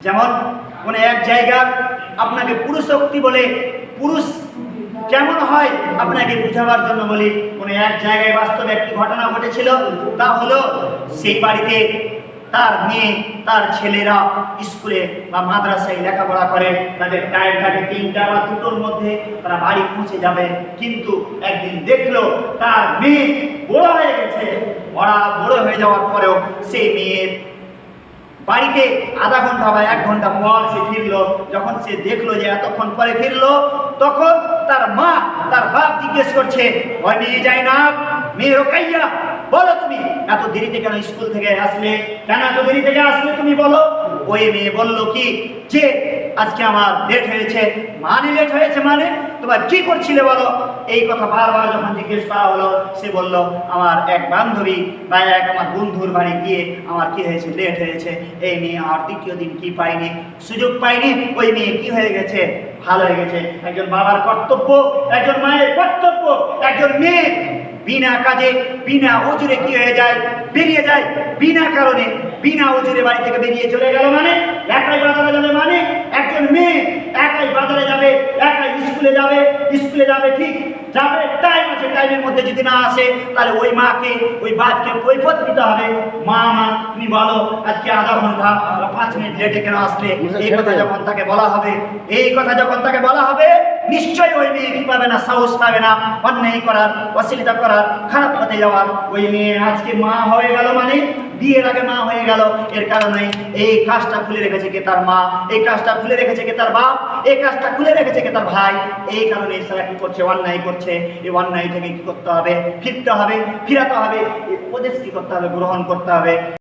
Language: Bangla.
যেমন কোনো এক জায়গা আপনাকে পুরুষোক্তি বলে পুরুষ কেমন হয় আপনাকে বুঝাবার জন্য বলি। কোনো এক জায়গায় বাস্তবে একটি ঘটনা ঘটেছিল। তা হলো সেই বাড়িতে তার মেয়ে তার ছেলেরা স্কুলে বা মাদ্রাসায় লেখাপড়া করে, তাদের টাইম থাকে 3টা বা 2টোর মধ্যে তারা বাড়ি পৌঁছে যাবে। কিন্তু একদিন দেখলো তার মেয়ে বড় হয়ে গেছে। বড় হয়ে যাওয়ার পরেও সেই মেয়ের বাড়িতে আধা ঘন্টা বা 1 ঘন্টা পর সে ফিরলো। যখন সে দেখলো যে এতক্ষণ পরে ফিরলো, তখন তার মা তার বাপ জিজ্ঞেস করছে, ওই মেয়ে যায় না, মেয়ে রোকাইয়া, বলো তুমি এত দেরিতে কেন স্কুল থেকে আসলে, কেন এত দেরি থেকে আসলে তুমি বলো। ওই মেয়ে বললো কি যে আজকে আমার লেট হয়েছে। মানে লেট হয়েছে মানে তোমার কি করছিলে বলো। এই কথা বারবার যখন জিজ্ঞেস করা হলো, সে বলল আমার এক বান্ধবী বা আমার বন্ধুর বাড়ি গিয়ে আমার কি হয়েছে, লেট হয়েছে। এই মেয়ে আর দ্বিতীয় দিন কি পাইনি, সুযোগ পাইনি। ওই মেয়ে কি হয়ে গেছে, ভালো হয়ে গেছে। একজন বাবার কর্তব্য, একজন মায়ের কর্তব্য, একজন মেয়ে বিনা কাজে বিনা ওজুরে কি হয়ে যায়, বেরিয়ে যায় বিনা কারণে, বিনা ওজুরে বাড়ি থেকে বেরিয়ে চলে গেল মানে একাই বাজারে যাবে, মানে একজন মেয়ে একাই বাজারে যাবে, একাই স্কুলে যাবে ঠিক যাবে, টাইম আছে, টাইমের মধ্যে যদি না আসে তাহলে ওই মাকে ওই বাপকে কৈফিয়ত দিতে হবে। মা তুমি বলো আজকে আধা ঘন্টা বা 5 মিনিট লেটে কেন আসলে। এই কথা যখন তাকে বলা হবে, নিশ্চয়ই ওই মেয়ে কি পাবে না, সাহস পাবে না অন্যায় করার, অশ্লীলতা করার, খারাপ পথে যাওয়ার। ওই মেয়ে আজকে মা হয়ে গেল মানে বিয়ের আগে মা হয়ে গেল। এর কারণে এই কাজটা খুলে রেখেছে কে, তার মা। এই কাজটা খুলে রেখেছে কে, তার বাপ। এই কাজটা খুলে রেখেছে কে, তার ভাই। এই কারণে সারা কি করছে, অন্যায় করছে। এই অন্যায় থেকে কি করতে হবে, ফিরতে হবে, ফিরাতে হবে। উপদেশ কি করতে হবে, গ্রহণ করতে হবে।